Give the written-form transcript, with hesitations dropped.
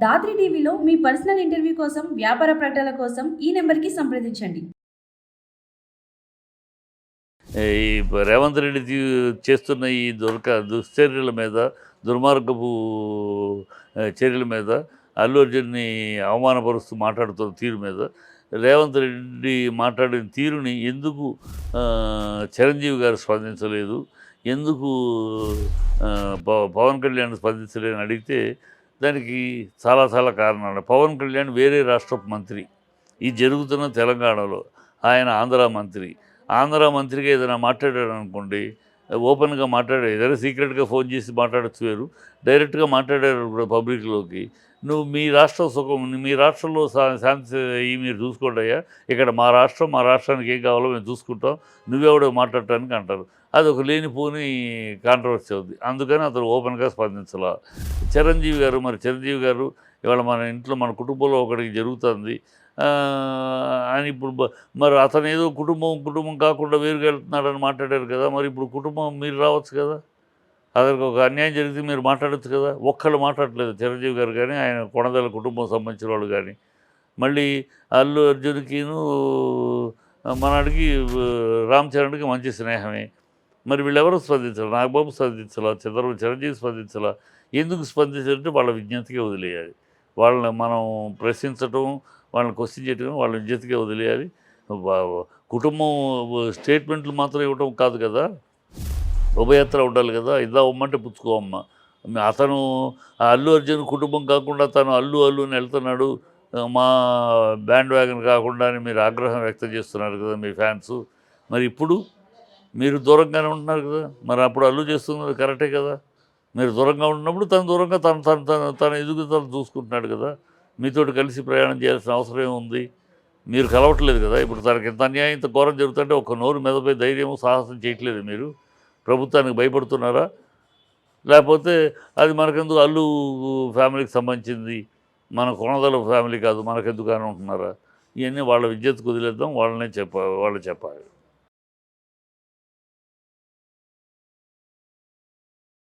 దాత్రి టీవీలో మీ personal interview కోసం, వ్యాపార ప్రకటనల కోసం ఈ నెంబర్‌కి సంప్రదించండి. ఈ రేవంత్ రెడ్డి చేస్తున్న ఈ దుశ్చర్యల మీద, దుర్మార్గపు చర్యల మీద, అల్లు అర్జున్‌ని అవమానపరుస్తూ మాట్లాడుతున్న తీరు మీద, రేవంత్ రెడ్డి మాట్లాడిన తీరుని ఎందుకు చిరంజీవి గారు స్పందించలేదు? ఎందుకు పవన్ కళ్యాణ్ స్పందించలేదని అడిగితే, దానికి చాలా చాలా కారణాలు. పవన్ కళ్యాణ్ వేరే రాష్ట్రపు మంత్రి. ఇది జరుగుతున్న తెలంగాణలో. ఆయన ఆంధ్ర మంత్రి. ఆంధ్ర మంత్రిగా ఏదైనా మాట్లాడాడు అనుకోండి, ఓపెన్గా మాట్లాడాడు, ఏదైనా సీక్రెట్గా ఫోన్ చేసి మాట్లాడచ్చు వేరు, డైరెక్ట్గా మాట్లాడారు కూడా పబ్లిక్లోకి. నువ్వు మీ రాష్ట్రం సుఖం, మీ రాష్ట్రంలో శాంతి మీరు చూసుకోండి అయ్యా, ఇక్కడ మా రాష్ట్రం, మా రాష్ట్రానికి ఏం కావాలో మేము చూసుకుంటాం, నువ్వెవడో మాట్లాడటానికి అంటారు. అది ఒక లేనిపోని కాంట్రవర్సీ అవుద్ది. అందుకని అతను ఓపెన్గా స్పందించాల. చిరంజీవి గారు ఇవాళ మన ఇంట్లో, మన కుటుంబంలో ఒకటికి జరుగుతుంది. ఆయన ఇప్పుడు మరి అతను ఏదో కుటుంబం కాకుండా వేరుగా వెళ్తున్నాడని మాట్లాడారు కదా, మరి ఇప్పుడు కుటుంబం మీరు రావచ్చు కదా, అతనికి ఒక అన్యాయం జరిగితే మీరు మాట్లాడచ్చు కదా. ఒక్కళ్ళు మాట్లాడలేదు, చిరంజీవి గారు కానీ, ఆయన కొణదెల కుటుంబం సంబంధించిన వాళ్ళు కానీ. మళ్ళీ అల్లు అర్జున్కిను మనడికి రామ్ చరణ్కి మంచి స్నేహమే. మరి వీళ్ళెవరు స్పందించాలి? నాగబాబు స్పందించాలా, చిరంజీవి స్పందించాలా? ఎందుకు స్పందించాలంటే వాళ్ళ విజ్ఞతకే వదిలేయాలి. వాళ్ళని మనం ప్రశ్నించటం, వాళ్ళని క్వశ్చన్ చేయటం వాళ్ళ విజ్ఞతకే వదిలేయాలి. కుటుంబం స్టేట్మెంట్లు మాత్రం ఇవ్వటం కాదు కదా, ఉభయత్ర ఉండాలి కదా. ఇద్దా ఉమ్మంటే పుచ్చుకోమ్మ. అతను అల్లు అర్జున్ కుటుంబం కాకుండా తను అల్లు అని వెళ్తున్నాడు, మా బ్యాండ్ వ్యాగన్ కాకుండా అని మీరు ఆగ్రహం వ్యక్తం చేస్తున్నారు కదా మీ ఫ్యాన్స్. మరి ఇప్పుడు మీరు దూరంగానే ఉంటున్నారు కదా, మరి అప్పుడు అల్లు చేస్తున్నది కరెక్టే కదా. మీరు దూరంగా ఉన్నప్పుడు తను దూరంగా తన ఎదుగుదలను చూసుకుంటున్నాడు కదా. మీతోటి కలిసి ప్రయాణం చేయాల్సిన అవసరం ఏముంది? మీరు కలవట్లేదు కదా. ఇప్పుడు తనకి ఎంత అన్యాయం, ఇంత ఘోరం జరుగుతుంటే ఒక నోరు మెదపై ధైర్యము, సాహసం చేయట్లేదు మీరు. ప్రభుత్వానికి భయపడుతున్నారా? లేకపోతే అది మనకెందుకు, అల్లు ఫ్యామిలీకి సంబంధించింది, మన కొణదల ఫ్యామిలీ కాదు, మనకెందుకు అని ఉంటున్నారా? ఇవన్నీ వాళ్ళ విద్యుత్కు వదిలేద్దాం, వాళ్ళు చెప్పాలి.